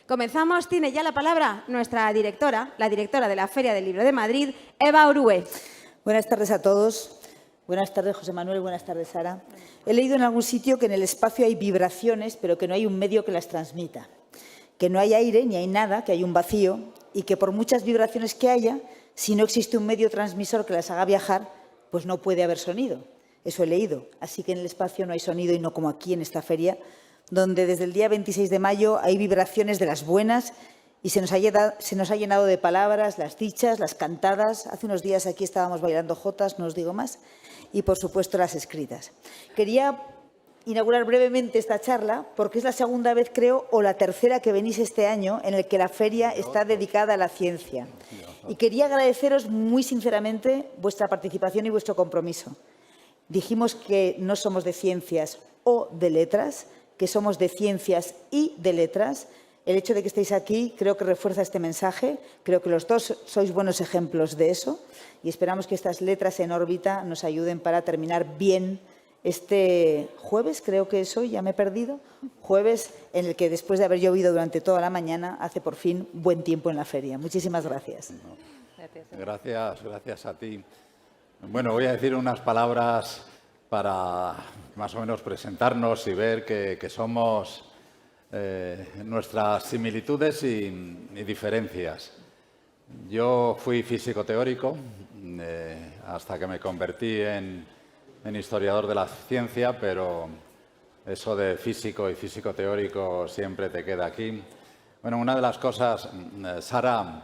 Comenzamos, tiene ya la palabra nuestra directora, la directora de la Feria del Libro de Madrid, Eva Orue. Buenas tardes a todos. Buenas tardes, José Manuel. Buenas tardes, Sara. He leído en algún sitio que en el espacio hay vibraciones, pero que no hay un medio que las transmita. Que no hay aire ni hay nada, que hay un vacío y que por muchas vibraciones que haya, si no existe un medio transmisor que las haga viajar, pues no puede haber sonido. Eso he leído. Así que en el espacio no hay sonido y no como aquí en esta feria, donde desde el día 26 de mayo hay vibraciones de las buenas y se nos ha llenado de palabras, las dichas, las cantadas. Hace unos días aquí estábamos bailando jotas, no os digo más, y por supuesto las escritas. Quería inaugurar brevemente esta charla porque es la segunda vez, creo, o la tercera que venís este año en el que la feria está dedicada a la ciencia. Y quería agradeceros muy sinceramente vuestra participación y vuestro compromiso. Dijimos que no somos de ciencias o de letras, que somos de ciencias y de letras. El hecho de que estéis aquí creo que refuerza este mensaje. Creo que los dos sois buenos ejemplos de eso y esperamos que estas letras en órbita nos ayuden para terminar bien este jueves, creo que es hoy, ya me he perdido, jueves en el que después de haber llovido durante toda la mañana hace por fin buen tiempo en la feria. Muchísimas gracias. Gracias a ti. Bueno, voy a decir unas palabras para más o menos presentarnos y ver que somos nuestras similitudes y diferencias. Yo fui físico teórico hasta que me convertí en historiador de la ciencia, pero eso de físico y físico teórico siempre te queda aquí. Bueno, una de las cosas, Sara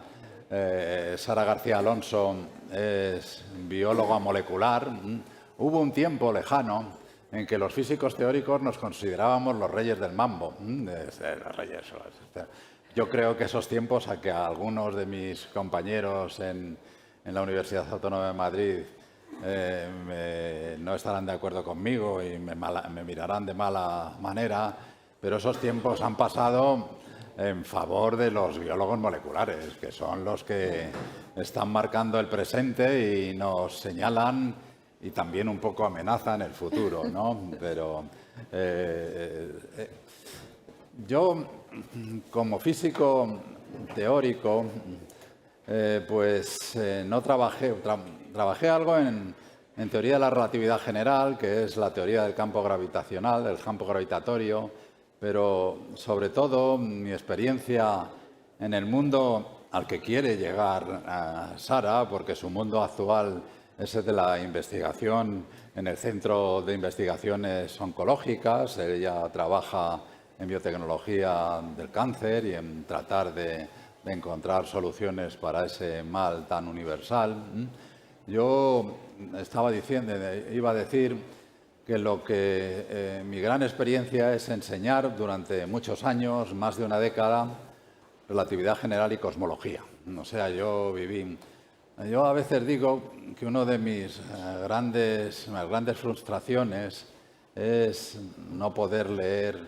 García Alonso es bióloga molecular. Hubo un tiempo lejano en que los físicos teóricos nos considerábamos los reyes del mambo. Yo creo que esos tiempos a que algunos de mis compañeros en la Universidad Autónoma de Madrid no estarán de acuerdo conmigo y me mirarán de mala manera, pero esos tiempos han pasado en favor de los biólogos moleculares, que son los que están marcando el presente y nos señalan y también un poco amenazan el futuro, ¿no? Pero yo, como físico teórico, no trabajé algo en teoría de la relatividad general, que es la teoría del campo gravitacional, del campo gravitatorio, pero sobre todo mi experiencia en el mundo al que quiere llegar Sara, porque su mundo actual es el de la investigación en el Centro de Investigaciones Oncológicas. Ella trabaja en biotecnología del cáncer y en tratar de encontrar soluciones para ese mal tan universal. Yo iba a decir que mi gran experiencia es enseñar durante muchos años, más de una década, relatividad general y cosmología. O sea, yo a veces digo que una de mis grandes frustraciones es no poder leer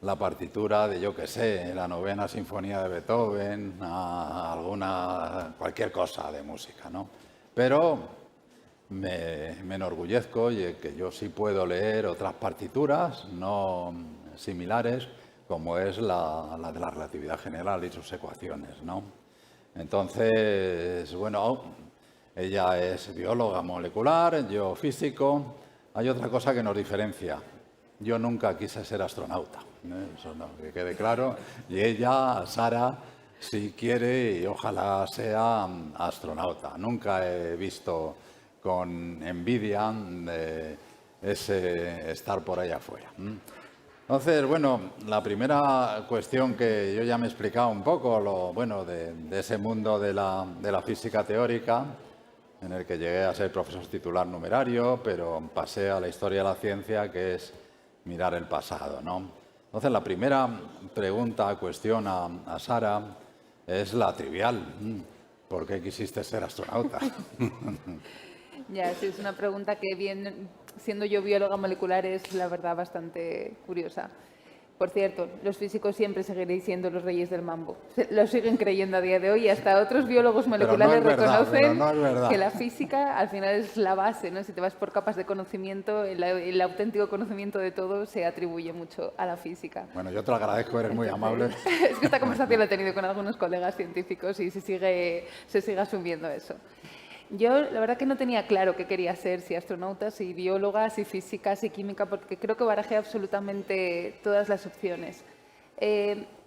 la partitura de, yo qué sé, la novena sinfonía de Beethoven, cualquier cosa de música, ¿no? Pero me enorgullezco y que yo sí puedo leer otras partituras no similares, como es la de la relatividad general y sus ecuaciones, ¿no? Entonces, bueno, ella es bióloga molecular, yo físico. Hay otra cosa que nos diferencia. Yo nunca quise ser astronauta, eso no, que quede claro. Y ella, Sara, sí quiere y ojalá sea astronauta. Nunca he visto con envidia ese estar por allá afuera. Entonces, bueno, la primera cuestión que yo ya me he explicado un poco, de ese mundo de la física teórica, en el que llegué a ser profesor titular numerario, pero pasé a la historia de la ciencia, que es mirar el pasado, ¿no? Entonces, la primera pregunta, cuestión a Sara es la trivial. ¿Por qué quisiste ser astronauta? Ya, sí, es una pregunta que, bien, siendo yo bióloga molecular, es la verdad bastante curiosa. Por cierto, los físicos siempre seguiréis siendo los reyes del mambo. Lo siguen creyendo a día de hoy y hasta otros biólogos moleculares reconocen que la física al final es la base, ¿no? Si te vas por capas de conocimiento, el auténtico conocimiento de todo se atribuye mucho a la física. Bueno, yo te lo agradezco, eres muy amable. Es que esta conversación la he tenido con algunos colegas científicos y se sigue asumiendo eso. Yo, la verdad que no tenía claro qué quería ser, si astronauta, si bióloga, si física, si química, porque creo que barajé absolutamente todas las opciones.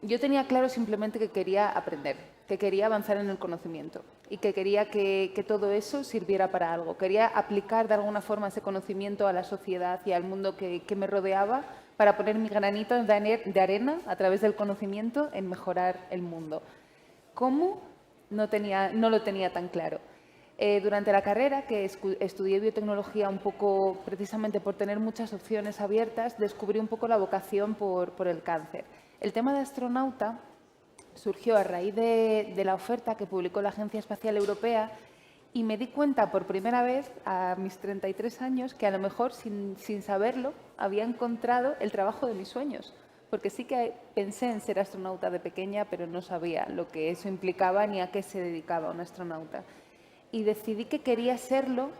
Yo tenía claro simplemente que quería aprender, que quería avanzar en el conocimiento y que quería que todo eso sirviera para algo. Quería aplicar de alguna forma ese conocimiento a la sociedad y al mundo que me rodeaba para poner mi granito de arena a través del conocimiento en mejorar el mundo. ¿Cómo? No lo tenía tan claro. Durante la carrera, que estudié biotecnología un poco precisamente por tener muchas opciones abiertas, descubrí un poco la vocación por el cáncer. El tema de astronauta surgió a raíz de la oferta que publicó la Agencia Espacial Europea y me di cuenta por primera vez a mis 33 años que a lo mejor sin saberlo había encontrado el trabajo de mis sueños. Porque sí que pensé en ser astronauta de pequeña, pero no sabía lo que eso implicaba ni a qué se dedicaba un astronauta. Y decidí que quería serlo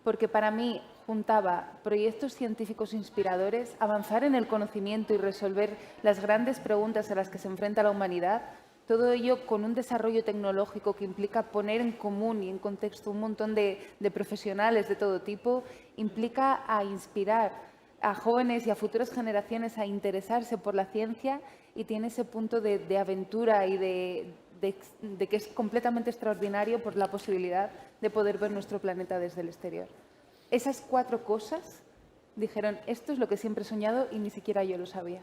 porque para mí juntaba proyectos científicos inspiradores, avanzar en el conocimiento y resolver las grandes preguntas a las que se enfrenta la humanidad, todo ello con un desarrollo tecnológico que implica poner en común y en contexto un montón de profesionales de todo tipo, implica a inspirar a jóvenes y a futuras generaciones a interesarse por la ciencia y tiene ese punto de aventura y de que es completamente extraordinario por la posibilidad de poder ver nuestro planeta desde el exterior. Esas 4 cosas dijeron, esto es lo que siempre he soñado y ni siquiera yo lo sabía.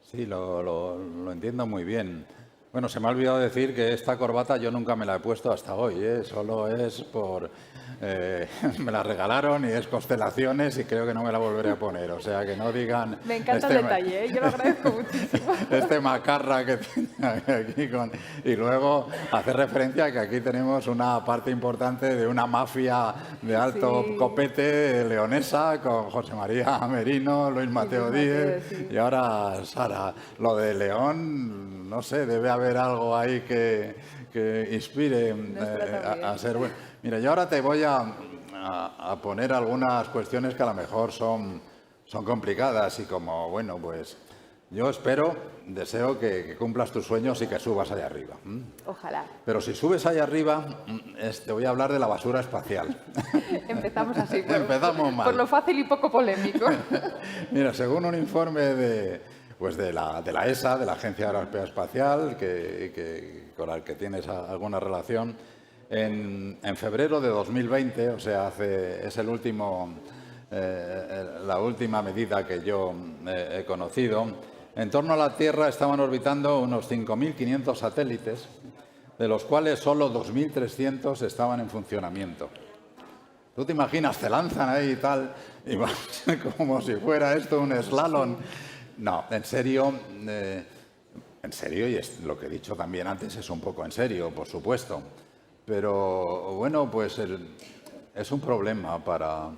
Sí, lo entiendo muy bien. Bueno, se me ha olvidado decir que esta corbata yo nunca me la he puesto hasta hoy, ¿eh? Solo es por... me la regalaron y es constelaciones y creo que no me la volveré a poner. O sea, que no digan... Me encanta el detalle, ¿eh? Yo lo agradezco muchísimo. Este macarra que tiene aquí y luego hace referencia a que aquí tenemos una parte importante de una mafia de alto copete leonesa con José María Merino, Luis Mateo Díez y ahora Sara. Lo de León, no sé, debe haber algo ahí que inspire a ser bueno. Mira, yo ahora te voy a poner algunas cuestiones que a lo mejor son complicadas y como, bueno, pues yo deseo que cumplas tus sueños y que subas allá arriba. Ojalá. Pero si subes allá arriba, te voy a hablar de la basura espacial. Empezamos así. Empezamos mal. Por lo fácil y poco polémico. Mira, según un informe de la ESA, de la Agencia Europea Espacial, con la que tienes alguna relación, en febrero de 2020, o sea, es la última medida que yo he conocido, en torno a la Tierra estaban orbitando unos 5.500 satélites, de los cuales solo 2.300 estaban en funcionamiento. ¿Tú te imaginas? Te lanzan ahí y tal, y como si fuera esto un slalom. No, en serio, y es lo que he dicho también antes, es un poco en serio, por supuesto. Pero bueno, pues es un problema para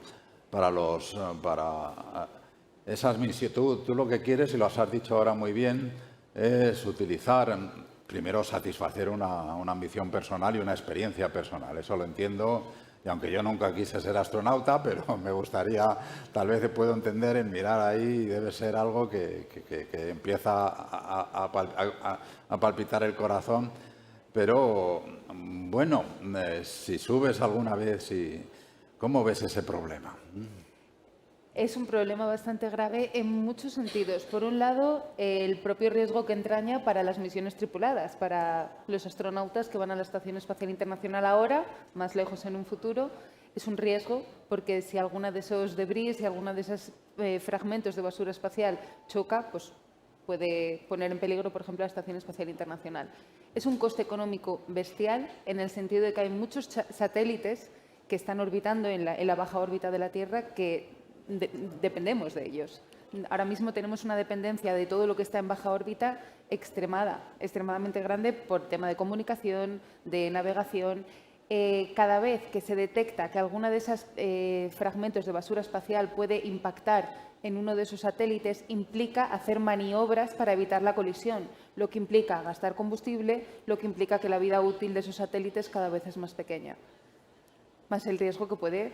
esas misiones. Tú lo que quieres, y lo has dicho ahora muy bien, es utilizar, primero satisfacer una ambición personal y una experiencia personal. Eso lo entiendo. Y aunque yo nunca quise ser astronauta, pero me gustaría, tal vez puedo entender en mirar ahí y debe ser algo que empieza a palpitar el corazón. Pero, bueno, si subes alguna vez, ¿cómo ves ese problema? Es un problema bastante grave en muchos sentidos. Por un lado, el propio riesgo que entraña para las misiones tripuladas, para los astronautas que van a la Estación Espacial Internacional ahora, más lejos en un futuro, es un riesgo porque si alguna de esos debris, si alguna de esos fragmentos de basura espacial choca, pues puede poner en peligro, por ejemplo, la Estación Espacial Internacional. Es un coste económico bestial en el sentido de que hay muchos satélites que están orbitando en la baja órbita de la Tierra que dependemos de ellos. Ahora mismo tenemos una dependencia de todo lo que está en baja órbita extremadamente grande por tema de comunicación, de navegación. Cada vez que se detecta que alguna de esos fragmentos de basura espacial puede impactar en uno de esos satélites, implica hacer maniobras para evitar la colisión, lo que implica gastar combustible, lo que implica que la vida útil de esos satélites cada vez es más pequeña, más el riesgo que puede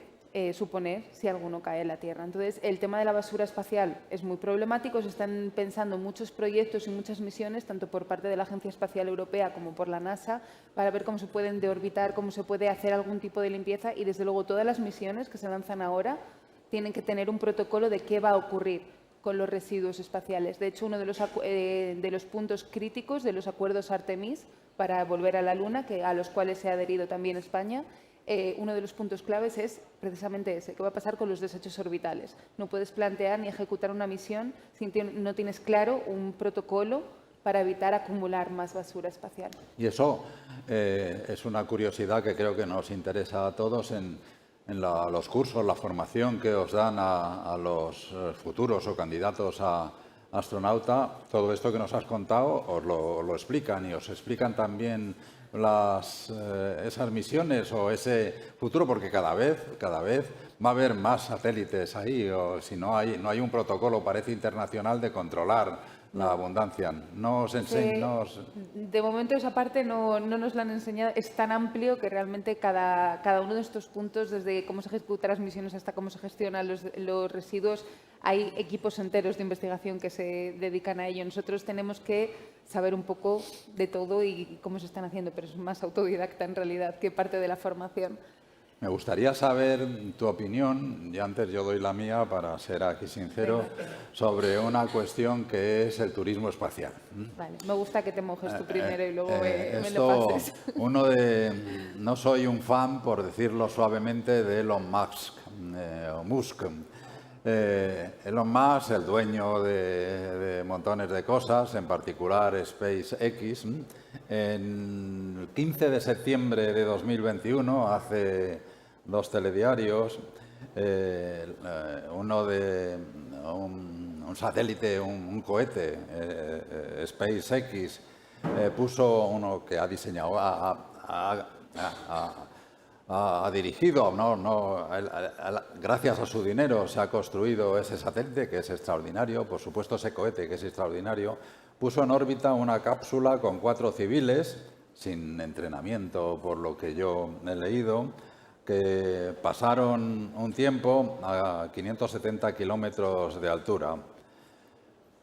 suponer si alguno cae en la Tierra. Entonces, el tema de la basura espacial es muy problemático. Se están pensando muchos proyectos y muchas misiones, tanto por parte de la Agencia Espacial Europea como por la NASA, para ver cómo se pueden deorbitar, cómo se puede hacer algún tipo de limpieza. Y, desde luego, todas las misiones que se lanzan ahora tienen que tener un protocolo de qué va a ocurrir con los residuos espaciales. De hecho, uno de los puntos críticos de los acuerdos Artemis para volver a la Luna, a los cuales se ha adherido también España, uno de los puntos claves es precisamente ese, ¿qué va a pasar con los desechos orbitales? No puedes plantear ni ejecutar una misión si no tienes claro un protocolo para evitar acumular más basura espacial. Y eso es una curiosidad que creo que nos interesa a todos en los cursos, la formación que os dan a los futuros o candidatos a astronauta. Todo esto que nos has contado os lo explican, y os explican también esas misiones o ese futuro, porque cada vez va a haber más satélites ahí, o si no hay un protocolo, parece internacional, de controlar la abundancia. De momento esa parte no nos la han enseñado. Es tan amplio que realmente cada uno de estos puntos, desde cómo se ejecutan las misiones hasta cómo se gestionan los residuos, hay equipos enteros de investigación que se dedican a ello. Nosotros tenemos que saber un poco de todo y cómo se están haciendo, pero es más autodidacta en realidad que parte de la formación. Me gustaría saber tu opinión, y antes yo doy la mía para ser aquí sincero, sobre una cuestión que es el turismo espacial. Vale, me gusta que te mojes tú primero y luego me lo pases. No soy un fan, por decirlo suavemente, de Elon Musk. Elon Musk, el dueño de montones de cosas, en particular SpaceX, en el 15 de septiembre de 2021, hace 2 telediarios, uno de un satélite, un cohete, SpaceX, puso uno que ha diseñado, ha dirigido, gracias a su dinero se ha construido ese satélite, que es extraordinario, por supuesto ese cohete, que es extraordinario. Puso en órbita una cápsula con 4 civiles, sin entrenamiento, por lo que yo he leído, que pasaron un tiempo a 570 kilómetros de altura.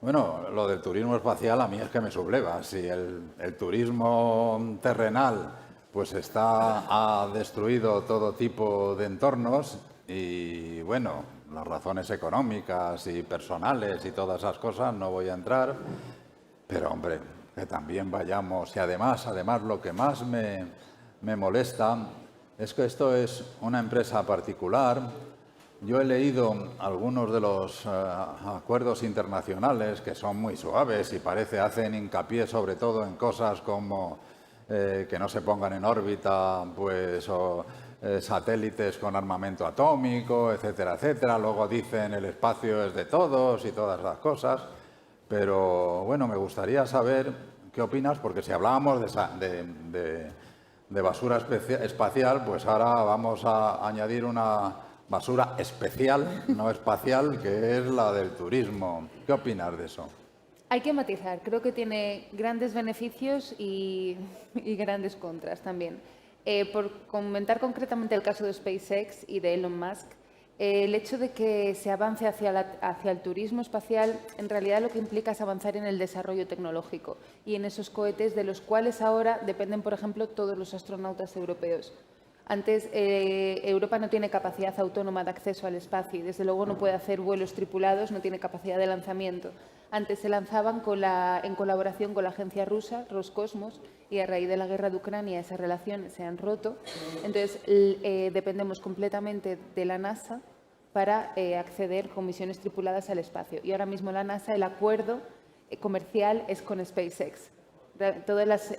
Bueno, lo del turismo espacial a mí es que me subleva. Si el turismo terrenal pues ha destruido todo tipo de entornos, y bueno, las razones económicas y personales y todas esas cosas no voy a entrar, pero hombre, que también vayamos. Y además lo que más me molesta es que esto es una empresa particular. Yo he leído algunos de los acuerdos internacionales que son muy suaves y hacen hincapié sobre todo en cosas como que no se pongan en órbita satélites con armamento atómico, etcétera, etcétera. Luego dicen el espacio es de todos y todas las cosas. Pero bueno, me gustaría saber qué opinas, porque si hablábamos de basura espacial, pues ahora vamos a añadir una basura especial, no espacial, que es la del turismo. ¿Qué opinas de eso? Hay que matizar. Creo que tiene grandes beneficios y grandes contras también. Por comentar concretamente el caso de SpaceX y de Elon Musk, el hecho de que se avance hacia el turismo espacial, en realidad lo que implica es avanzar en el desarrollo tecnológico y en esos cohetes de los cuales ahora dependen, por ejemplo, todos los astronautas europeos. Antes, Europa no tiene capacidad autónoma de acceso al espacio y, desde luego, no puede hacer vuelos tripulados, no tiene capacidad de lanzamiento. Antes se lanzaban en colaboración con la agencia rusa, Roscosmos, y a raíz de la guerra de Ucrania esas relaciones se han roto. Entonces, dependemos completamente de la NASA para acceder con misiones tripuladas al espacio. Y ahora mismo la NASA, el acuerdo comercial es con SpaceX. Todas las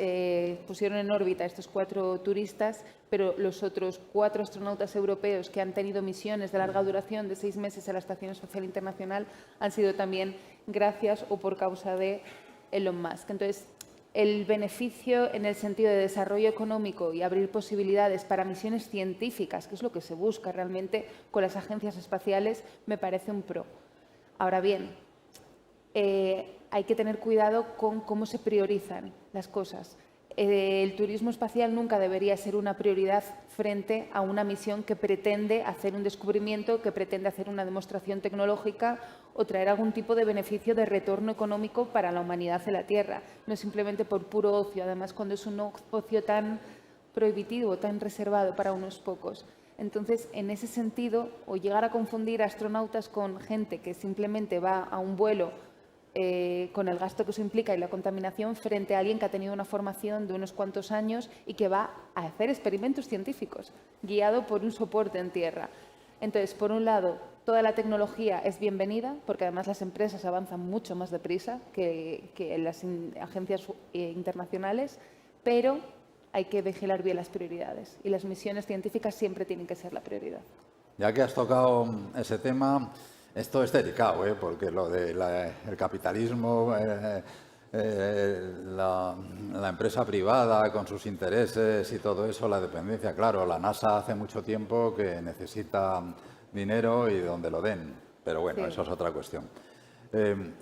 pusieron en órbita estos 4 turistas, pero los otros 4 astronautas europeos que han tenido misiones de larga duración de 6 meses a la Estación Espacial Internacional han sido también gracias o por causa de Elon Musk. Entonces, el beneficio en el sentido de desarrollo económico y abrir posibilidades para misiones científicas, que es lo que se busca realmente con las agencias espaciales, me parece un pro. Ahora bien, hay que tener cuidado con cómo se priorizan las cosas. El turismo espacial nunca debería ser una prioridad frente a una misión que pretende hacer un descubrimiento, que pretende hacer una demostración tecnológica o traer algún tipo de beneficio de retorno económico para la humanidad de la Tierra. No simplemente por puro ocio, además cuando es un ocio tan prohibitivo, tan reservado para unos pocos. Entonces, en ese sentido, o llegar a confundir astronautas con gente que simplemente va a un vuelo con el gasto que eso implica y la contaminación frente a alguien que ha tenido una formación de unos cuantos años y que va a hacer experimentos científicos, guiado por un soporte en tierra. Entonces, por un lado, toda la tecnología es bienvenida, porque además las empresas avanzan mucho más deprisa que las agencias internacionales, pero hay que vigilar bien las prioridades y las misiones científicas siempre tienen que ser la prioridad. Ya que has tocado ese tema, esto es delicado, porque lo del capitalismo, la empresa privada con sus intereses y todo eso, la dependencia, claro, la NASA hace mucho tiempo que necesita dinero y donde lo den, pero bueno, Sí. eso es otra cuestión.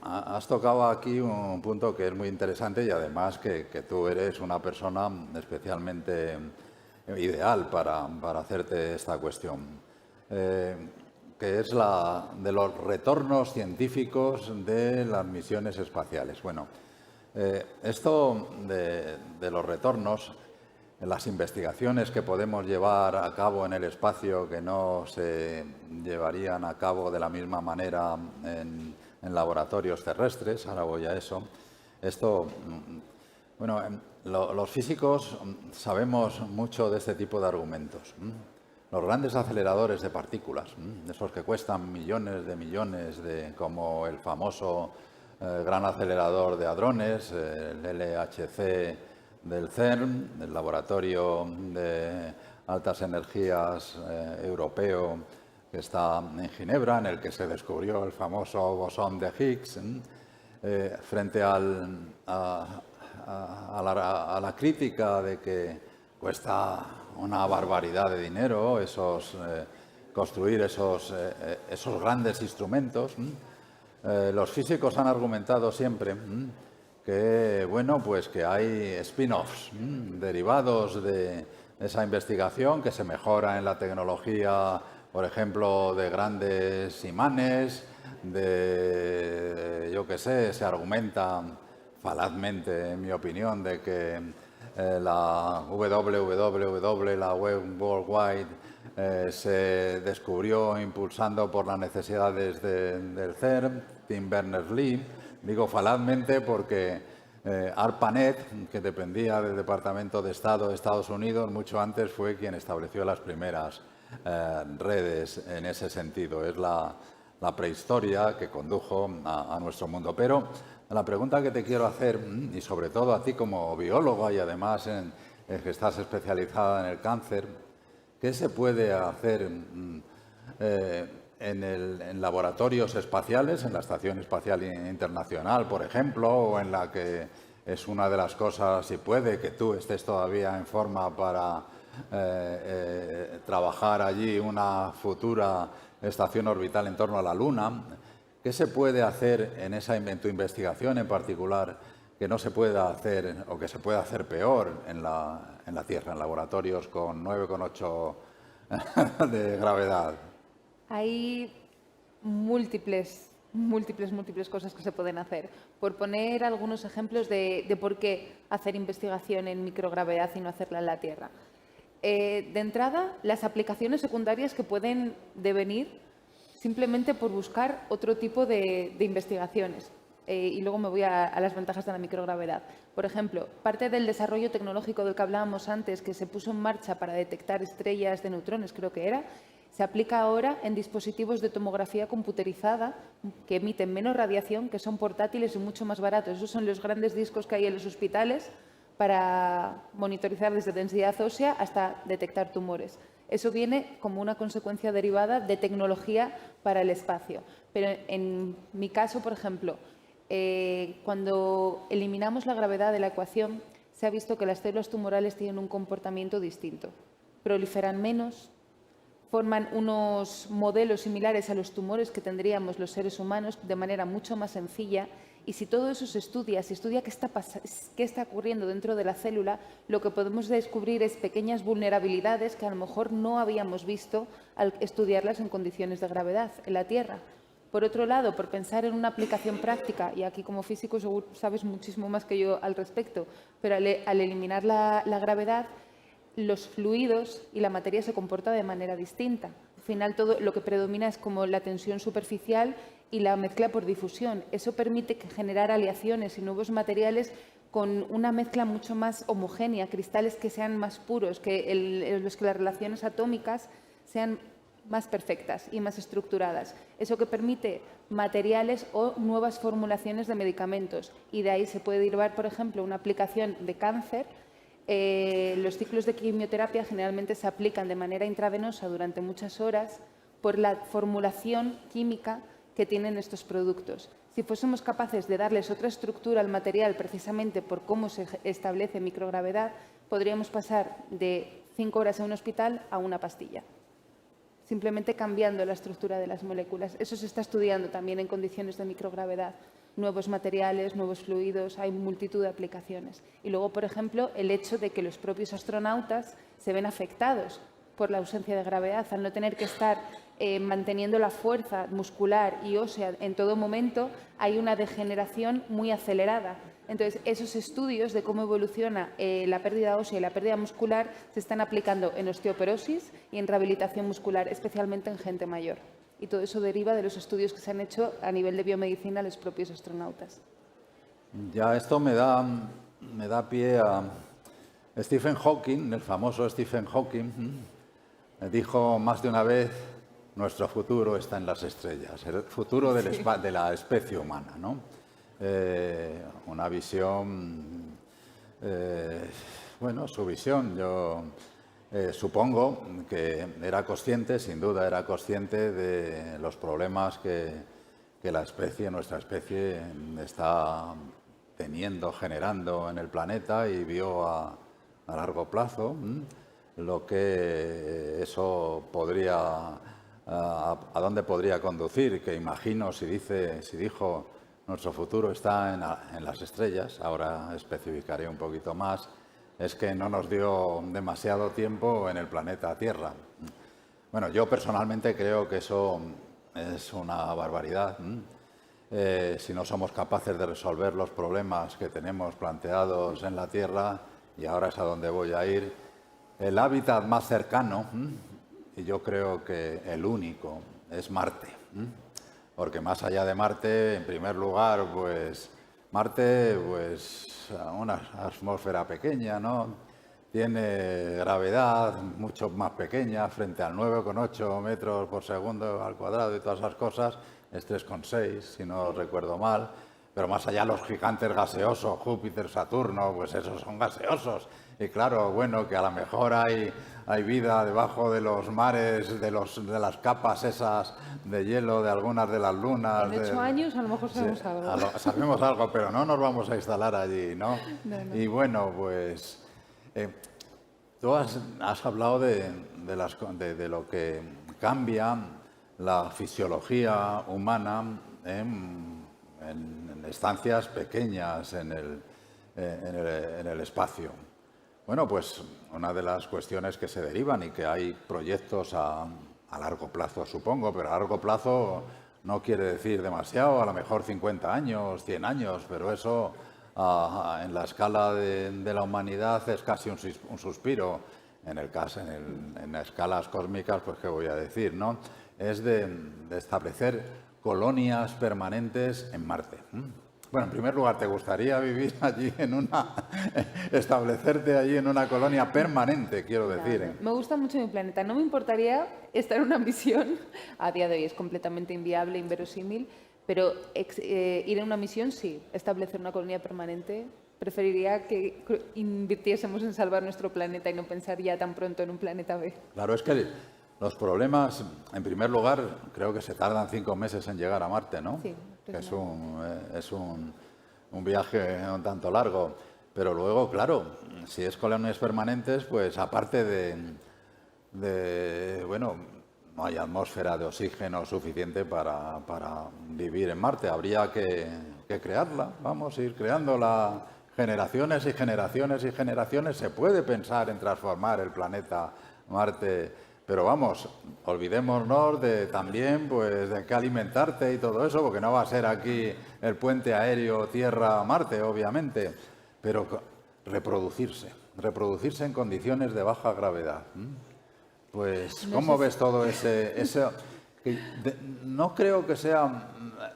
Has tocado aquí un punto que es muy interesante y además que tú eres una persona especialmente ideal para hacerte esta cuestión. Que es la de los retornos científicos de las misiones espaciales. Bueno, esto de los retornos, las investigaciones que podemos llevar a cabo en el espacio que no se llevarían a cabo de la misma manera en laboratorios terrestres, ahora voy a eso. Esto, bueno, los físicos sabemos mucho de este tipo de argumentos. Los grandes aceleradores de partículas, esos que cuestan millones, como el famoso gran acelerador de hadrones, el LHC del CERN, el Laboratorio de Altas Energías Europeo, que está en Ginebra, en el que se descubrió el famoso bosón de Higgs, frente a la crítica de que cuesta una barbaridad de dinero construir esos grandes instrumentos. Los físicos han argumentado siempre que, bueno, pues que hay spin-offs derivados de esa investigación, que se mejora en la tecnología, por ejemplo, de grandes imanes, yo qué sé, se argumenta falazmente, en mi opinión, de que la WWW, la Web World Wide, se descubrió impulsando por las necesidades del CERN, Tim Berners-Lee. Digo falazmente porque ARPANET, que dependía del Departamento de Estado de Estados Unidos, mucho antes fue quien estableció las primeras redes en ese sentido. Es la prehistoria que condujo a nuestro mundo. Pero la pregunta que te quiero hacer, y sobre todo a ti como bióloga y además que estás especializada en el cáncer, ¿qué se puede hacer en laboratorios espaciales, en la Estación Espacial Internacional, por ejemplo, o en la que es una de las cosas, si puede, que tú estés todavía en forma para trabajar allí una futura estación orbital en torno a la Luna? ¿Qué se puede hacer en tu investigación en particular que no se pueda hacer o que se pueda hacer peor en la Tierra, en laboratorios con 9,8 de gravedad? Hay múltiples cosas que se pueden hacer. Por poner algunos ejemplos de por qué hacer investigación en microgravedad y no hacerla en la Tierra. De entrada, las aplicaciones secundarias que pueden devenir simplemente por buscar otro tipo de investigaciones. Y luego me voy a las ventajas de la microgravedad. Por ejemplo, parte del desarrollo tecnológico del que hablábamos antes, que se puso en marcha para detectar estrellas de neutrones, creo que era, Se aplica ahora en dispositivos de tomografía computerizada que emiten menos radiación, que son portátiles y mucho más baratos. Esos son los grandes discos que hay en los hospitales para monitorizar desde densidad ósea hasta detectar tumores. Eso viene como una consecuencia derivada de tecnología para el espacio. Pero en mi caso, por ejemplo, cuando eliminamos la gravedad de la ecuación, se ha visto que las células tumorales tienen un comportamiento distinto. Proliferan menos, forman unos modelos similares a los tumores que tendríamos los seres humanos de manera mucho más sencilla. Y si todo eso se estudia qué está ocurriendo dentro de la célula, lo que podemos descubrir es pequeñas vulnerabilidades que a lo mejor no habíamos visto al estudiarlas en condiciones de gravedad en la Tierra. Por otro lado, por pensar en una aplicación práctica, y aquí como físico seguro sabes muchísimo más que yo al respecto, pero al eliminar la gravedad, los fluidos y la materia se comportan de manera distinta. Al final todo lo que predomina es como la tensión superficial y la mezcla por difusión. Eso permite generar aleaciones y nuevos materiales con una mezcla mucho más homogénea, cristales que sean más puros, en los que las relaciones atómicas sean más perfectas y más estructuradas. Eso que permite materiales o nuevas formulaciones de medicamentos. Y de ahí se puede derivar, por ejemplo, una aplicación de cáncer. Los ciclos de quimioterapia generalmente se aplican de manera intravenosa durante muchas horas por la formulación química que tienen estos productos. Si fuésemos capaces de darles otra estructura al material precisamente por cómo se establece microgravedad, podríamos pasar de 5 horas en un hospital a una pastilla, simplemente cambiando la estructura de las moléculas. Eso se está estudiando también en condiciones de microgravedad. Nuevos materiales, nuevos fluidos, hay multitud de aplicaciones. Y luego, por ejemplo, el hecho de que los propios astronautas se ven afectados por la ausencia de gravedad, al no tener que estar manteniendo la fuerza muscular y ósea en todo momento, hay una degeneración muy acelerada. Entonces, esos estudios de cómo evoluciona la pérdida ósea y la pérdida muscular se están aplicando en osteoporosis y en rehabilitación muscular, especialmente en gente mayor. Y todo eso deriva de los estudios que se han hecho a nivel de biomedicina a los propios astronautas. Ya esto me da pie a Stephen Hawking, el famoso Stephen Hawking, dijo más de una vez: nuestro futuro está en las estrellas, el futuro de la especie humana, ¿no? Una visión, bueno, su visión, yo supongo que era consciente, sin duda era consciente de los problemas que nuestra especie está teniendo, generando en el planeta, y vio a largo plazo lo que eso podría, a dónde podría conducir, que imagino, si dijo nuestro futuro está en las estrellas, ahora especificaré un poquito más, es que no nos dio demasiado tiempo en el planeta Tierra. Bueno, yo personalmente creo que eso es una barbaridad. Si no somos capaces de resolver los problemas que tenemos planteados en la Tierra, y ahora es a donde voy a ir, el hábitat más cercano, y yo creo que el único, es Marte. Porque más allá de Marte, en primer lugar, pues Marte, pues una atmósfera pequeña, ¿no? Tiene gravedad mucho más pequeña, frente al 9,8 metros por segundo al cuadrado y todas esas cosas, es 3,6, si no recuerdo mal. Pero más allá, los gigantes gaseosos, Júpiter, Saturno, pues esos son gaseosos. Y claro, bueno, que a lo mejor hay vida debajo de los mares, de las capas esas de hielo de algunas de las lunas. En 8 años a lo mejor sabemos algo. Sabemos algo, pero no nos vamos a instalar allí, ¿no? No. Y bueno, pues tú has hablado de lo que cambia la fisiología humana en estancias pequeñas en el espacio. Bueno, pues una de las cuestiones que se derivan, y que hay proyectos a largo plazo, supongo, pero a largo plazo no quiere decir demasiado, a lo mejor 50 años, 100 años, pero eso en la escala de la humanidad es casi un suspiro. En escalas cósmicas, pues qué voy a decir, ¿no? Es de establecer colonias permanentes en Marte. Bueno, en primer lugar, ¿te gustaría vivir allí establecerte allí en una colonia permanente, quiero decir? Me gusta mucho mi planeta. No me importaría estar en una misión, a día de hoy es completamente inviable, inverosímil, pero ir en una misión sí, establecer una colonia permanente. Preferiría que invirtiésemos en salvar nuestro planeta y no pensar ya tan pronto en un planeta B. Claro, es que los problemas, en primer lugar, creo que se tardan 5 meses en llegar a Marte, ¿no? Sí, que es un viaje un tanto largo. Pero luego, claro, si es colonias permanentes, pues aparte bueno, no hay atmósfera de oxígeno suficiente para vivir en Marte. Habría que crearla, vamos a ir creándola generaciones y generaciones y generaciones. Se puede pensar en transformar el planeta Marte, pero vamos, olvidémonos de también pues de qué alimentarte y todo eso, porque no va a ser aquí el puente aéreo Tierra-Marte, obviamente, pero reproducirse en condiciones de baja gravedad. Pues, ¿cómo ves todo eso? No creo que sea...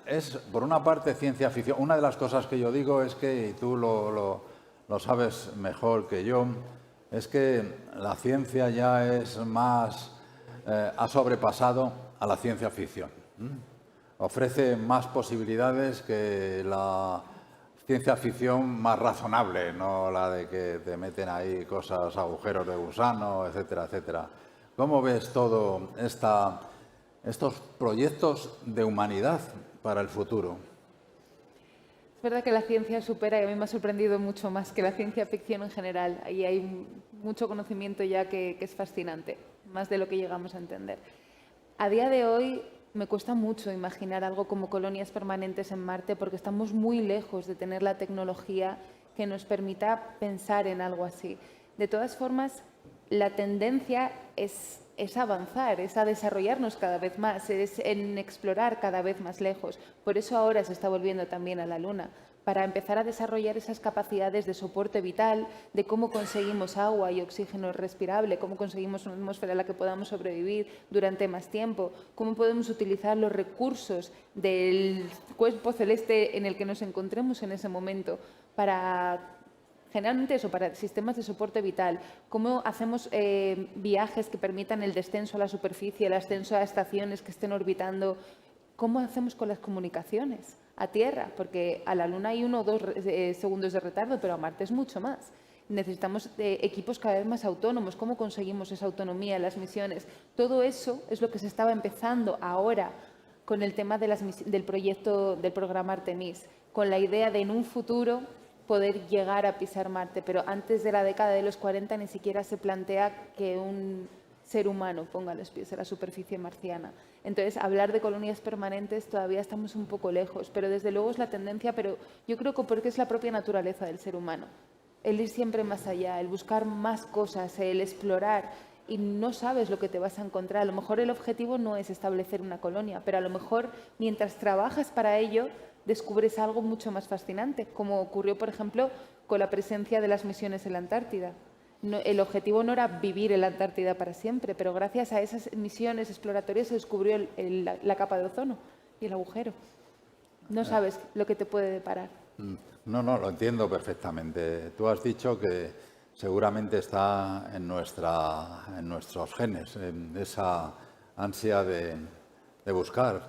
Es, por una parte, ciencia ficción. Una de las cosas que yo digo es que, y tú lo sabes mejor que yo, es que la ciencia ya es más... ha sobrepasado a la ciencia ficción. Ofrece más posibilidades que la ciencia ficción más razonable, no la de que te meten ahí cosas, agujeros de gusano, etcétera, etcétera. ¿Cómo ves todo estos proyectos de humanidad para el futuro? Es verdad que la ciencia supera, y a mí me ha sorprendido mucho más que la ciencia ficción en general. Ahí hay mucho conocimiento ya que es fascinante, más de lo que llegamos a entender. A día de hoy me cuesta mucho imaginar algo como colonias permanentes en Marte porque estamos muy lejos de tener la tecnología que nos permita pensar en algo así. De todas formas, la tendencia es avanzar, es a desarrollarnos cada vez más, es en explorar cada vez más lejos. Por eso ahora se está volviendo también a la Luna, para empezar a desarrollar esas capacidades de soporte vital, de cómo conseguimos agua y oxígeno respirable, cómo conseguimos una atmósfera en la que podamos sobrevivir durante más tiempo, cómo podemos utilizar los recursos del cuerpo celeste en el que nos encontremos en ese momento para... Generalmente eso, para sistemas de soporte vital, cómo hacemos viajes que permitan el descenso a la superficie, el ascenso a estaciones que estén orbitando, cómo hacemos con las comunicaciones a Tierra, porque a la Luna hay 1 o 2 segundos de retardo, pero a Marte es mucho más. Necesitamos equipos cada vez más autónomos, cómo conseguimos esa autonomía en las misiones. Todo eso es lo que se estaba empezando ahora con el tema de del proyecto del programa Artemis, con la idea de en un futuro poder llegar a pisar Marte, pero antes de la década de los 40 ni siquiera se plantea que un ser humano ponga los pies en la superficie marciana. Entonces, hablar de colonias permanentes todavía estamos un poco lejos, pero desde luego es la tendencia, pero yo creo que porque es la propia naturaleza del ser humano. El ir siempre más allá, el buscar más cosas, el explorar, y no sabes lo que te vas a encontrar. A lo mejor el objetivo no es establecer una colonia, pero a lo mejor mientras trabajas para ello, descubres algo mucho más fascinante, como ocurrió, por ejemplo, con la presencia de las misiones en la Antártida. El objetivo no era vivir en la Antártida para siempre, pero gracias a esas misiones exploratorias se descubrió la capa de ozono y el agujero. No sabes lo que te puede deparar. No, lo entiendo perfectamente. Tú has dicho que seguramente está en nuestros genes, en esa ansia de buscar.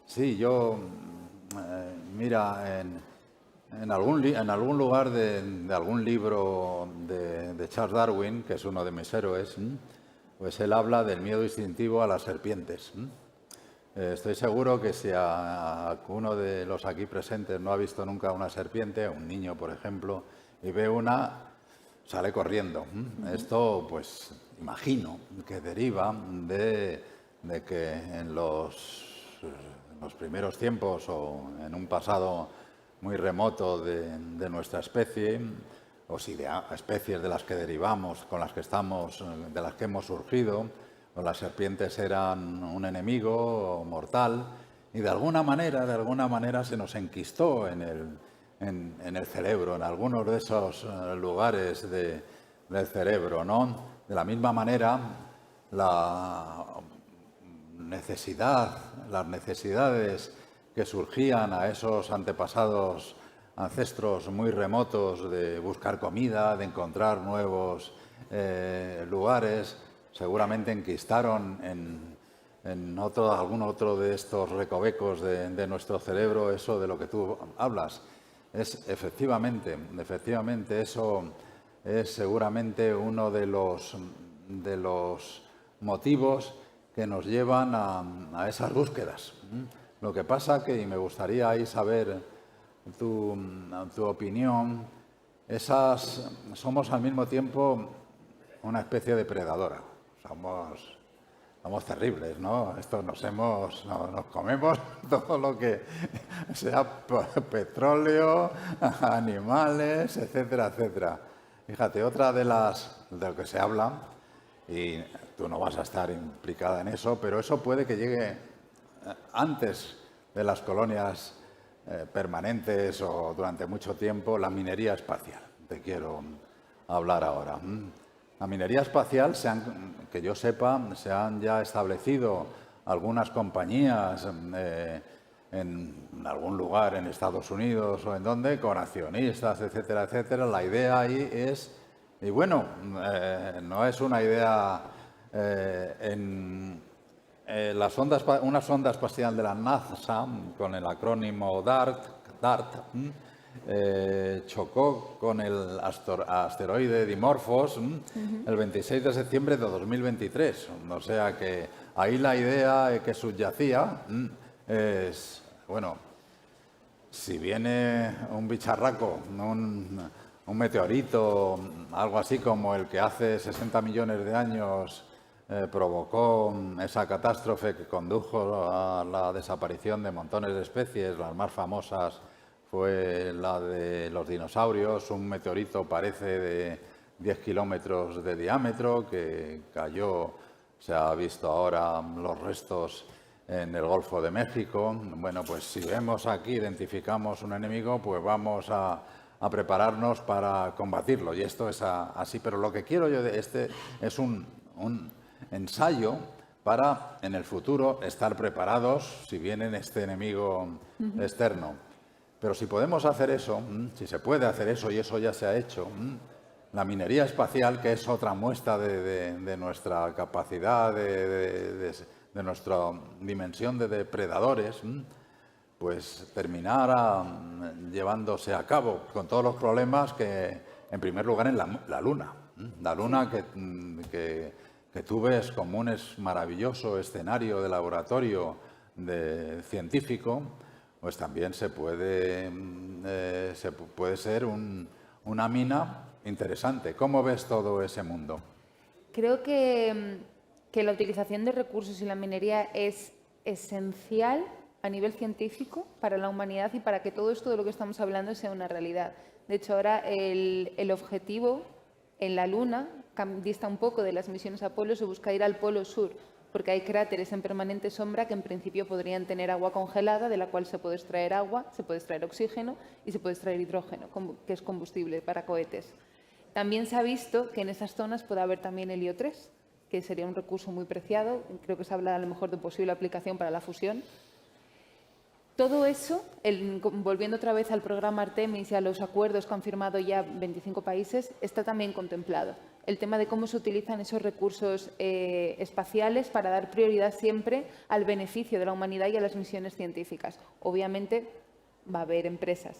Sí, yo... mira, en algún lugar de algún libro de Charles Darwin, que es uno de mis héroes, pues él habla del miedo instintivo a las serpientes. Estoy seguro que si uno de los aquí presentes no ha visto nunca una serpiente, un niño, por ejemplo, y ve una, sale corriendo. Esto, pues, imagino que deriva de que en los primeros tiempos o en un pasado muy remoto de nuestra especie, o si de especies de las que derivamos, con las que estamos, de las que hemos surgido, pues las serpientes eran un enemigo mortal y de alguna manera se nos enquistó en el cerebro, en algunos de esos lugares del cerebro, ¿no? De la misma manera, las necesidades que surgían a esos antepasados, ancestros muy remotos de buscar comida, de encontrar nuevos lugares, seguramente enquistaron en algún otro de estos recovecos de nuestro cerebro eso de lo que tú hablas. Es efectivamente eso es seguramente uno de los motivos que nos llevan a esas búsquedas. Lo que pasa que, y me gustaría ahí saber tu opinión, somos al mismo tiempo una especie de predadora. Somos terribles, ¿no? Nos comemos todo lo que sea petróleo, animales, etcétera, etcétera. Fíjate, otra de lo que se habla, y tú no vas a estar implicada en eso, pero eso puede que llegue antes de las colonias permanentes o durante mucho tiempo, la minería espacial. Te quiero hablar ahora. La minería espacial, que yo sepa, se han ya establecido algunas compañías en algún lugar en Estados Unidos o en donde, con accionistas, etcétera, etcétera. La idea ahí es, y bueno, no es una idea una sonda espacial de la NASA, con el acrónimo DART, chocó con el asteroide Dimorphos el 26 de septiembre de 2023. O sea que ahí la idea que subyacía es, bueno, si viene un bicharraco, un meteorito, algo así como el que hace 60 millones de años provocó esa catástrofe que condujo a la desaparición de montones de especies, las más famosas fue la de los dinosaurios, un meteorito parece de 10 kilómetros de diámetro que cayó, se ha visto ahora los restos en el Golfo de México. Bueno, pues si vemos aquí, identificamos un enemigo, pues vamos a prepararnos para combatirlo. Y esto es así, pero lo que quiero yo de este es un ensayo para en el futuro estar preparados si viene este enemigo externo. Pero si podemos hacer eso, si se puede hacer eso, y eso ya se ha hecho, la minería espacial, que es otra muestra de nuestra capacidad, de nuestra dimensión de depredadores, pues terminará llevándose a cabo con todos los problemas que, en primer lugar, en la Luna. La Luna que tú ves como un maravilloso escenario de laboratorio científico, pues también puede ser una mina interesante. ¿Cómo ves todo ese mundo? Creo que la utilización de recursos y la minería es esencial a nivel científico para la humanidad y para que todo esto de lo que estamos hablando sea una realidad. De hecho, ahora el objetivo en la Luna dista un poco de las misiones Apolo, se busca ir al polo sur, porque hay cráteres en permanente sombra que en principio podrían tener agua congelada, de la cual se puede extraer agua, se puede extraer oxígeno y se puede extraer hidrógeno, que es combustible para cohetes. También se ha visto que en esas zonas puede haber también helio 3, que sería un recurso muy preciado. Creo que se habla a lo mejor de posible aplicación para la fusión. Todo eso, volviendo otra vez al programa Artemis y a los acuerdos que han firmado ya 25 países, está también contemplado. El tema de cómo se utilizan esos recursos espaciales para dar prioridad siempre al beneficio de la humanidad y a las misiones científicas. Obviamente va a haber empresas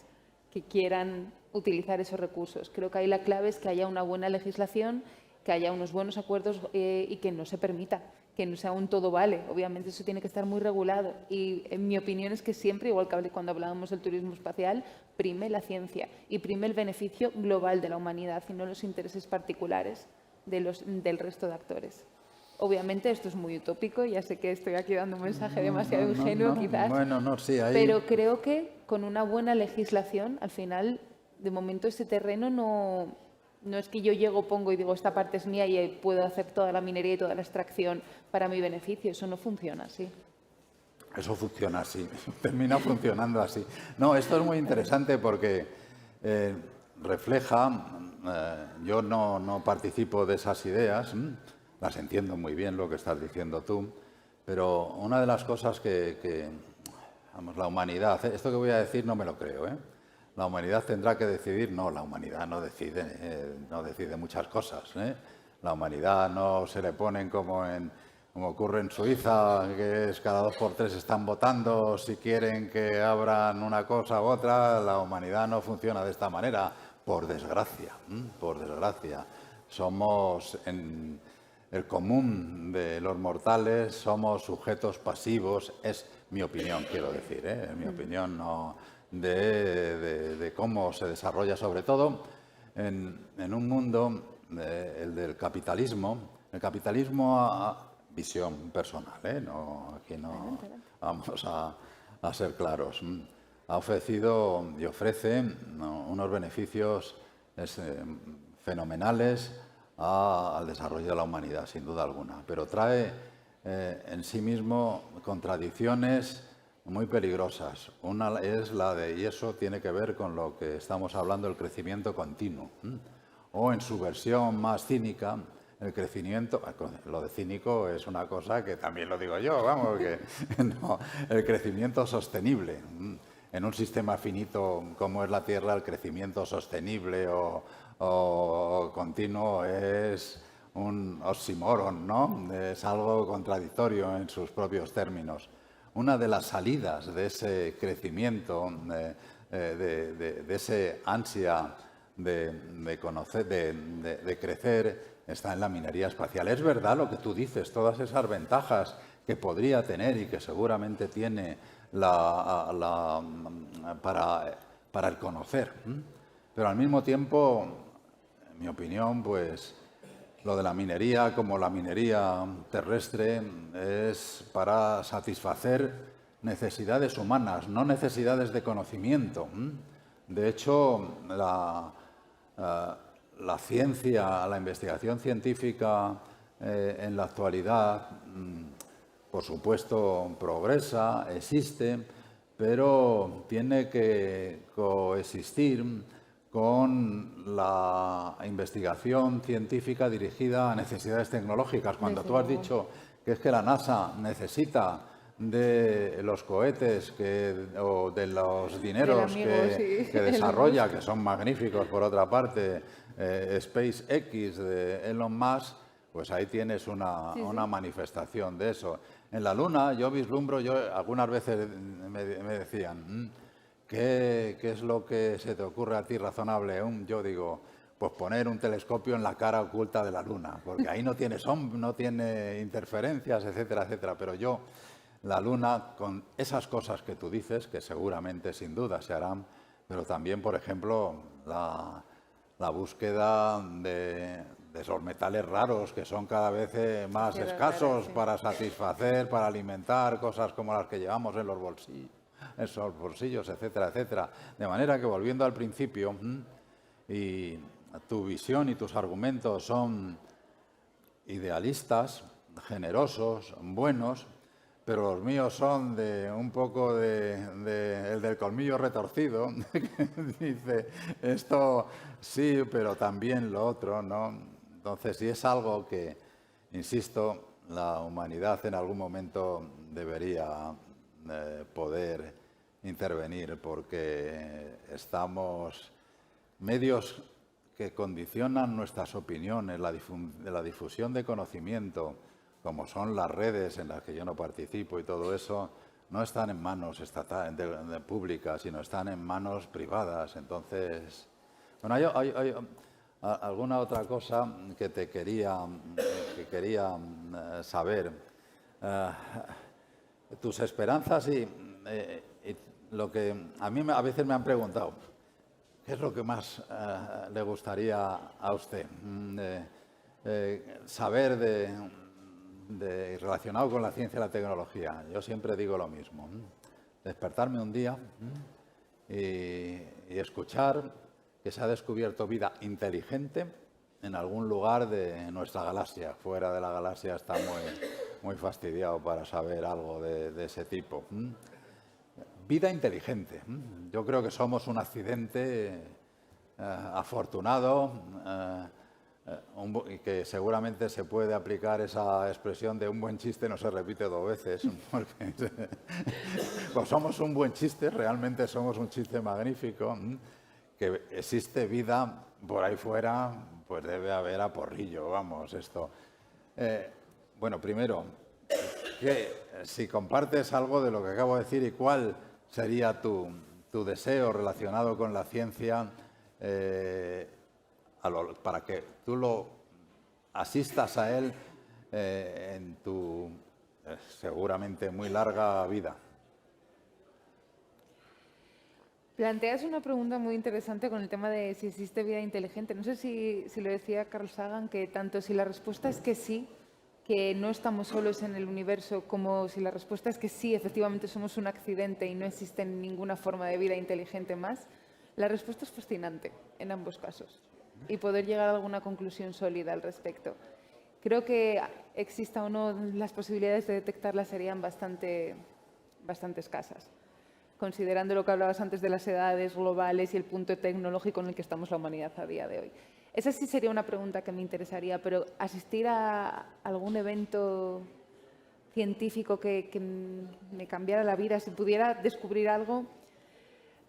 que quieran utilizar esos recursos. Creo que ahí la clave es que haya una buena legislación, que haya unos buenos acuerdos y que no se permita, que no sea un todo vale. Obviamente eso tiene que estar muy regulado y en mi opinión es que siempre, igual que cuando hablábamos del turismo espacial, prime la ciencia y prime el beneficio global de la humanidad y no los intereses particulares del resto de actores. Obviamente esto es muy utópico, ya sé que estoy aquí dando un mensaje demasiado ingenuo quizás, bueno, sí, ahí... pero creo que con una buena legislación, al final, de momento ese terreno no es que yo llego, pongo y digo esta parte es mía y puedo hacer toda la minería y toda la extracción para mi beneficio. Eso no funciona así. Eso funciona así, termina funcionando así. No, esto es muy interesante porque refleja, yo no participo de esas ideas, las entiendo muy bien lo que estás diciendo tú, pero una de las cosas que vamos, la humanidad, esto que voy a decir no me lo creo, ¿eh? La humanidad tendrá que decidir. No, la humanidad no decide muchas cosas, ¿eh? La humanidad no se le ponen como ocurre en Suiza, que es cada 2 por 3 están votando si quieren que abran una cosa u otra. La humanidad no funciona de esta manera, por desgracia, por desgracia. Somos, en el común de los mortales, somos sujetos pasivos, es mi opinión, quiero decir, ¿eh? Mi opinión no de cómo se desarrolla, sobre todo en un mundo, el del capitalismo. El capitalismo, visión personal, ¿eh? No, aquí no vamos a ser claros. Ha ofrecido y ofrece unos beneficios fenomenales al desarrollo de la humanidad, sin duda alguna, pero trae en sí mismo contradicciones muy peligrosas. Una es la de, y eso tiene que ver con lo que estamos hablando, el crecimiento continuo, o en su versión más cínica, el crecimiento. Lo de cínico es una cosa que también lo digo yo, vamos, que no, el crecimiento sostenible. En un sistema finito como es la Tierra, el crecimiento sostenible o continuo es un oxímoron, ¿no? Es algo contradictorio en sus propios términos. Una de las salidas de ese crecimiento, de ese ansia de conocer, de crecer, está en la minería espacial. Es verdad lo que tú dices, todas esas ventajas que podría tener y que seguramente tiene para el conocer. Pero al mismo tiempo, en mi opinión, pues lo de la minería, como la minería terrestre, es para satisfacer necesidades humanas, no necesidades de conocimiento. De hecho, la ciencia, la investigación científica en la actualidad, por supuesto, progresa, existe, pero tiene que coexistir con la investigación científica dirigida a necesidades tecnológicas. Cuando tú has dicho que es que la NASA necesita de los cohetes o de los dineros que desarrolla, que son magníficos por otra parte, SpaceX de Elon Musk, pues ahí tienes una manifestación de eso. En la Luna yo vislumbro, algunas veces me decían, ¿qué es lo que se te ocurre a ti razonable? Yo digo, pues poner un telescopio en la cara oculta de la Luna, porque ahí no tiene interferencias, etcétera, etcétera. Pero yo, la Luna, con esas cosas que tú dices, que seguramente sin duda se harán, pero también, por ejemplo, la búsqueda de esos metales raros que son cada vez más escasos para satisfacer, para alimentar cosas como las que llevamos en los bolsillos, etcétera, etcétera. De manera que, volviendo al principio, y tu visión y tus argumentos son idealistas, generosos, buenos, pero los míos son un poco el del colmillo retorcido, que dice, esto sí, pero también lo otro, ¿no? Entonces, si es algo que, insisto, la humanidad en algún momento debería poder intervenir, porque estamos medios que condicionan nuestras opiniones, la difusión de conocimiento, como son las redes en las que yo no participo y todo eso, no están en manos públicas, sino están en manos privadas. Entonces, bueno, hay alguna otra cosa que quería saber. Tus esperanzas y lo que a mí a veces me han preguntado, ¿qué es lo que más le gustaría a usted saber relacionado con la ciencia y la tecnología? Yo siempre digo lo mismo, despertarme un día y escuchar que se ha descubierto vida inteligente en algún lugar de nuestra galaxia. Fuera de la galaxia está muy fastidiado para saber algo de ese tipo. Vida inteligente. Yo creo que somos un accidente afortunado y que seguramente se puede aplicar esa expresión de un buen chiste no se repite dos veces, porque pues somos un buen chiste, realmente somos un chiste magnífico, que existe vida por ahí fuera, pues debe haber a porrillo, vamos, esto. Bueno, primero, si compartes algo de lo que acabo de decir y cuál sería tu deseo relacionado con la ciencia, para que tú lo asistas a él en tu seguramente muy larga vida. Planteas una pregunta muy interesante con el tema de si existe vida inteligente. No sé si lo decía Carl Sagan, que tanto si la respuesta es que sí, que no estamos solos en el universo, como si la respuesta es que sí, efectivamente somos un accidente y no existe ninguna forma de vida inteligente más, la respuesta es fascinante en ambos casos y poder llegar a alguna conclusión sólida al respecto. Creo que exista o no, las posibilidades de detectarla serían bastante escasas, considerando lo que hablabas antes de las edades globales y el punto tecnológico en el que estamos la humanidad a día de hoy. Esa sí sería una pregunta que me interesaría, pero asistir a algún evento científico que me cambiara la vida, si pudiera descubrir algo.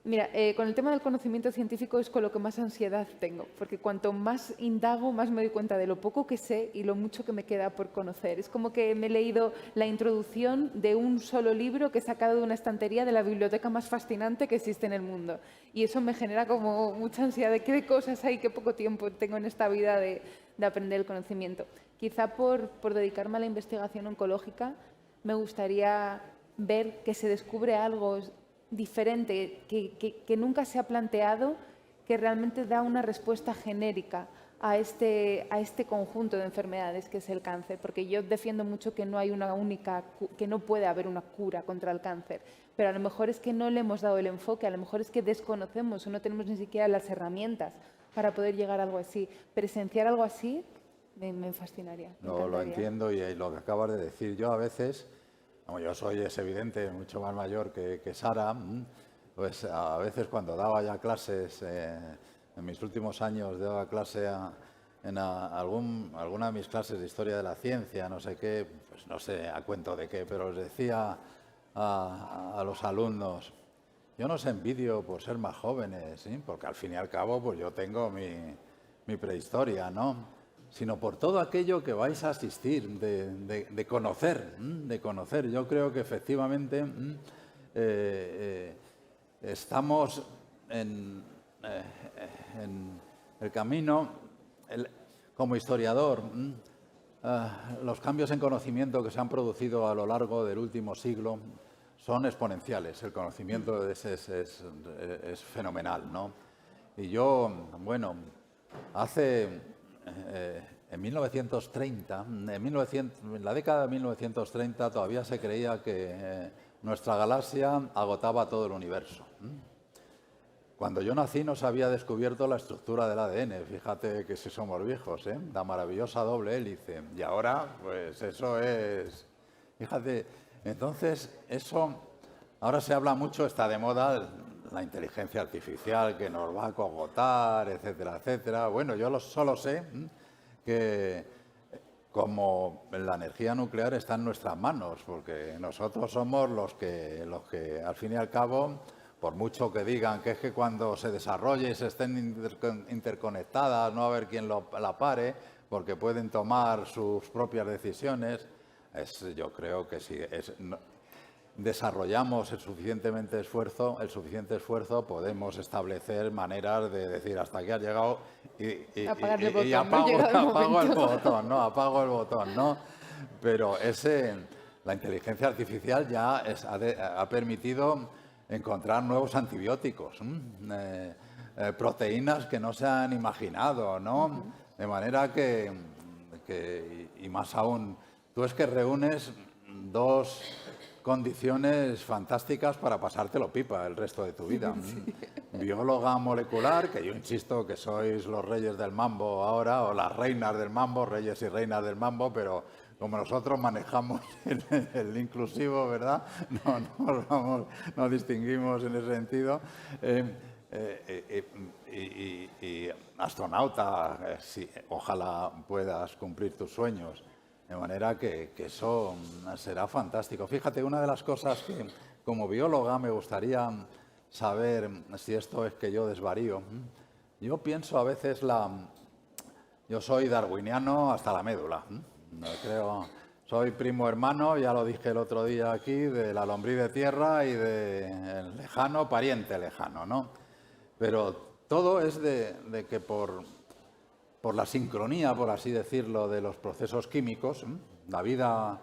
Mira, con el tema del conocimiento científico es con lo que más ansiedad tengo, porque cuanto más indago, más me doy cuenta de lo poco que sé y lo mucho que me queda por conocer. Es como que me he leído la introducción de un solo libro que he sacado de una estantería de la biblioteca más fascinante que existe en el mundo. Y eso me genera como mucha ansiedad de qué cosas hay, qué poco tiempo tengo en esta vida de aprender el conocimiento. Quizá por dedicarme a la investigación oncológica me gustaría ver que se descubre algo diferente, que nunca se ha planteado, que realmente da una respuesta genérica a este conjunto de enfermedades que es el cáncer, porque yo defiendo mucho que no hay que no puede haber una cura contra el cáncer, pero a lo mejor es que no le hemos dado el enfoque, a lo mejor es que desconocemos o no tenemos ni siquiera las herramientas para poder llegar a algo así. Presenciar algo así me fascinaría. No, lo entiendo y lo que acabas de decir. Yo a veces, como yo soy, es evidente, mucho más mayor que Sara, pues a veces cuando daba ya clases, en mis últimos años daba clase en alguna de mis clases de historia de la ciencia, no sé qué, pues no sé a cuento de qué, pero les decía a los alumnos, yo no os envidio por ser más jóvenes, ¿sí? Porque al fin y al cabo pues yo tengo mi prehistoria, ¿no? Sino por todo aquello que vais a asistir, de conocer, de conocer. Yo creo que efectivamente estamos en el camino, como historiador, los cambios en conocimiento que se han producido a lo largo del último siglo son exponenciales. El conocimiento es fenomenal, ¿no? Y yo, bueno, en 1930, en la década de 1930 todavía se creía que nuestra galaxia agotaba todo el universo. Cuando yo nací no se había descubierto la estructura del ADN, fíjate que si somos viejos, la maravillosa doble hélice. Y ahora, pues eso es, fíjate, entonces eso, ahora se habla mucho, está de moda la inteligencia artificial que nos va a cogotar, etcétera, etcétera. Bueno, yo solo sé que como la energía nuclear está en nuestras manos, porque nosotros somos los que al fin y al cabo, por mucho que digan que es que cuando se desarrolle y se estén interconectadas no va a haber quien la pare, porque pueden tomar sus propias decisiones, yo creo que si desarrollamos el suficiente esfuerzo, podemos establecer maneras de decir hasta aquí has llegado y apago el botón, ¿no? Pero la inteligencia artificial ya ha permitido encontrar nuevos antibióticos, proteínas que no se han imaginado, ¿no? De manera que, y más aún, tú es que reúnes dos condiciones fantásticas para pasártelo pipa el resto de tu vida. Sí. Bióloga molecular, que yo insisto que sois los reyes del mambo ahora, o las reinas del mambo, reyes y reinas del mambo, pero como nosotros manejamos el inclusivo, ¿verdad? No distinguimos en ese sentido. y astronauta, ojalá puedas cumplir tus sueños. De manera que eso será fantástico. Fíjate, una de las cosas que como bióloga me gustaría saber, si esto es que yo desvarío, yo pienso a veces yo soy darwiniano hasta la médula. Soy primo hermano, ya lo dije el otro día aquí, de la lombriz de tierra y del lejano pariente lejano, ¿no? Pero todo es de que por la sincronía, por así decirlo, de los procesos químicos, la vida,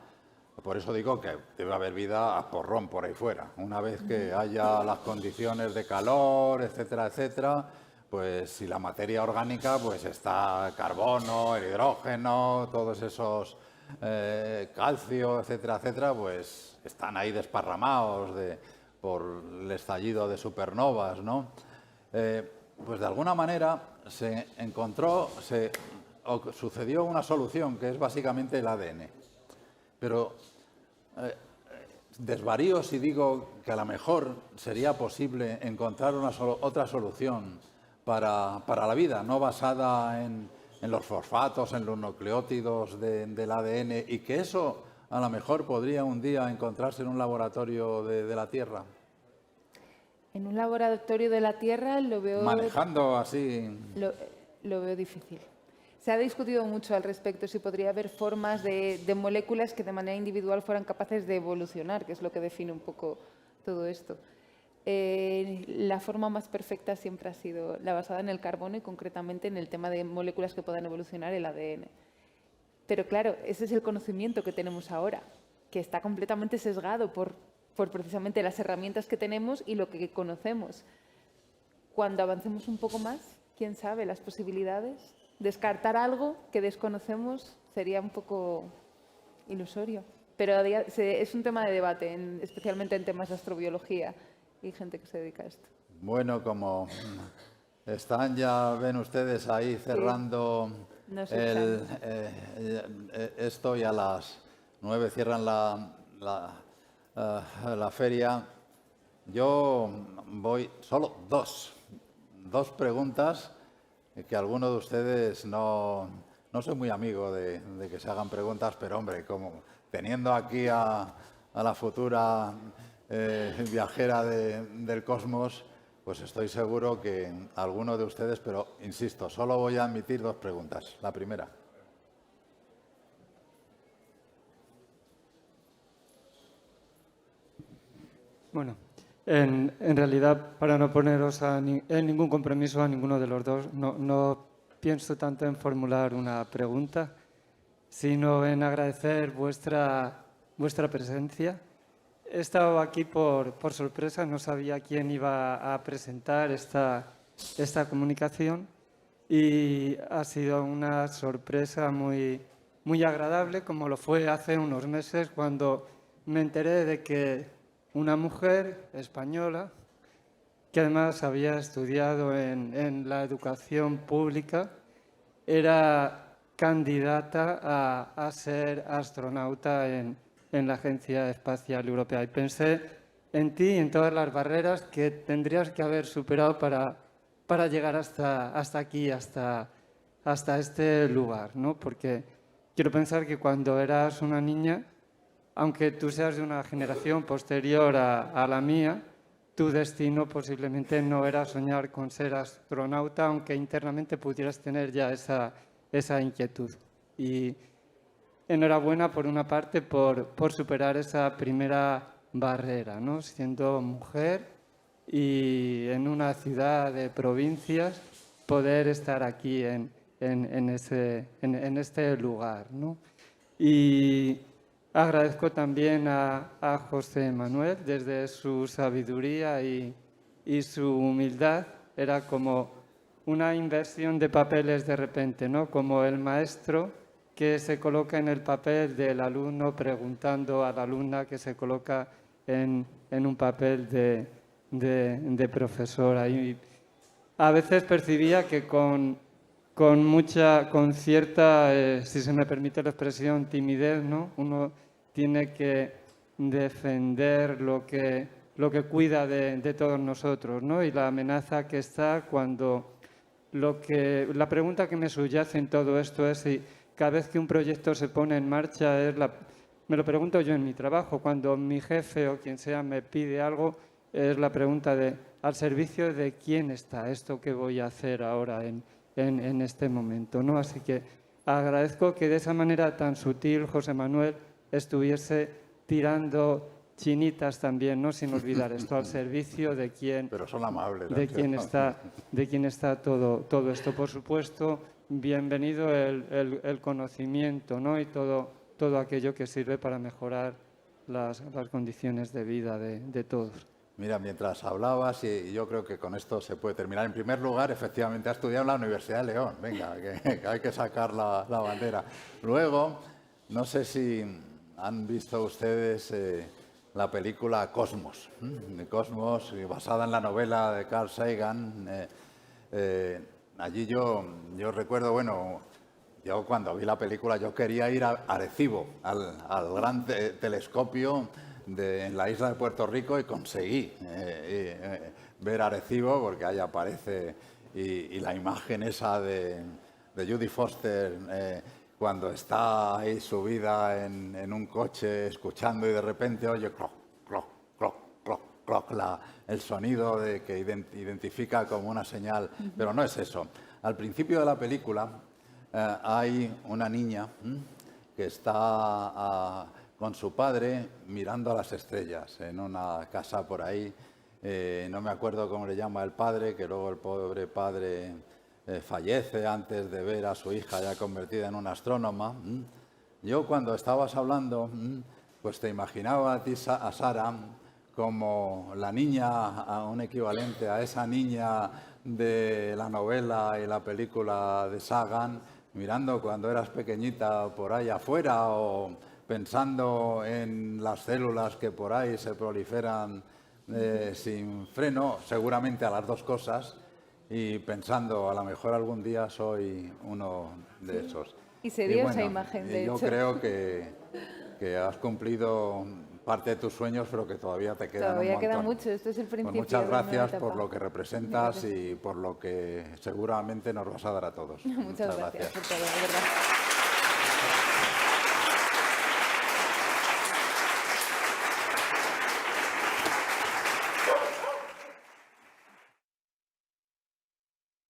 por eso digo que debe haber vida a porrón por ahí fuera. Una vez que haya las condiciones de calor, etcétera, etcétera, pues si la materia orgánica, pues está carbono, el hidrógeno, todos esos calcio, etcétera, etcétera, pues están ahí desparramados por el estallido de supernovas, ¿no? Pues de alguna manera se sucedió una solución que es básicamente el ADN. Pero desvarío si digo que a lo mejor sería posible encontrar otra solución para la vida, no basada en los fosfatos, en los nucleótidos del ADN, y que eso a lo mejor podría un día encontrarse en un laboratorio de la Tierra. En un laboratorio de la Tierra lo veo... Manejando así... Lo veo difícil. Se ha discutido mucho al respecto si podría haber formas de moléculas que de manera individual fueran capaces de evolucionar, que es lo que define un poco todo esto. La forma más perfecta siempre ha sido la basada en el carbono y concretamente en el tema de moléculas que puedan evolucionar, el ADN. Pero claro, ese es el conocimiento que tenemos ahora, que está completamente sesgado por precisamente las herramientas que tenemos y lo que conocemos. Cuando avancemos un poco más, quién sabe las posibilidades. Descartar algo que desconocemos sería un poco ilusorio. Pero es un tema de debate, especialmente en temas de astrobiología y gente que se dedica a esto. Bueno, como están, ya ven ustedes ahí cerrando esto, y a las 9 cierran la feria. Yo voy solo dos preguntas que alguno de ustedes no soy muy amigo de que se hagan preguntas, pero hombre, como teniendo aquí a la futura viajera del cosmos, pues estoy seguro que alguno de ustedes, pero insisto, solo voy a admitir 2 preguntas. La primera. Bueno, en realidad, para no poneros en ningún compromiso a ninguno de los dos, no pienso tanto en formular una pregunta, sino en agradecer vuestra presencia. He estado aquí por sorpresa, no sabía quién iba a presentar esta comunicación y ha sido una sorpresa muy agradable, como lo fue hace unos meses cuando me enteré de que una mujer española, que además había estudiado en la educación pública, era candidata a ser astronauta en la Agencia Espacial Europea. Y pensé en ti y en todas las barreras que tendrías que haber superado para llegar hasta aquí, hasta este lugar, ¿no? Porque quiero pensar que cuando eras una niña, aunque tú seas de una generación posterior a la mía, tu destino posiblemente no era soñar con ser astronauta, aunque internamente pudieras tener ya esa inquietud. Y enhorabuena, por una parte, por superar esa primera barrera, ¿no? Siendo mujer y en una ciudad de provincias, poder estar aquí en este lugar, ¿no? Y agradezco también a José Manuel, desde su sabiduría y su humildad. Era como una inversión de papeles de repente, ¿no? Como el maestro que se coloca en el papel del alumno preguntando a la alumna que se coloca en un papel de profesora. Y a veces percibía que con cierta, si se me permite la expresión, timidez, ¿no? Uno tiene que defender lo que lo que cuida de todos nosotros, ¿no? Y la amenaza que está cuando la pregunta que me subyace en todo esto es si cada vez que un proyecto se pone en marcha me lo pregunto yo en mi trabajo, cuando mi jefe o quien sea me pide algo, es la pregunta de al servicio de quién está esto que voy a hacer ahora en este momento, ¿no? Así que agradezco que de esa manera tan sutil José Manuel estuviese tirando chinitas también, ¿no? Sin olvidar esto, al servicio de quién, Pero son amables. de quién está todo esto. Por supuesto, bienvenido el conocimiento, ¿no? Y todo aquello que sirve para mejorar las condiciones de vida de todos. Mira, mientras hablabas, y yo creo que con esto se puede terminar. En primer lugar, efectivamente, ha estudiado en la Universidad de León. Venga, que hay que sacar la bandera. Luego, no sé si han visto ustedes la película Cosmos. Cosmos, basada en la novela de Carl Sagan. Allí yo recuerdo, bueno, yo cuando vi la película yo quería ir a Arecibo, al gran telescopio en la isla de Puerto Rico, y conseguí ver Arecibo, porque ahí aparece, y la imagen esa de Judy Foster cuando está ahí subida en un coche escuchando y de repente oye cloc, cloc, cloc, cloc, cloc, el sonido que identifica como una señal, pero no es eso. Al principio de la película hay una niña que está con su padre mirando a las estrellas en una casa por ahí. No me acuerdo cómo le llama el padre, que luego el pobre padre fallece antes de ver a su hija ya convertida en una astrónoma. Yo cuando estabas hablando, pues te imaginaba a ti, a Sara, como la niña, un equivalente a esa niña de la novela y la película de Sagan, mirando cuando eras pequeñita por ahí afuera, o pensando en las células que por ahí se proliferan sin freno, seguramente a las dos cosas, y pensando, a lo mejor algún día soy uno de esos. Y se dio esa bueno, imagen, de yo hecho. creo que has cumplido parte de tus sueños, pero que todavía te quedan Todavía un queda montón. mucho, esto es el Pues principio. muchas de una gracias etapa. por lo que representas y por lo que seguramente nos vas a dar a todos. Muchas gracias por todo, de verdad.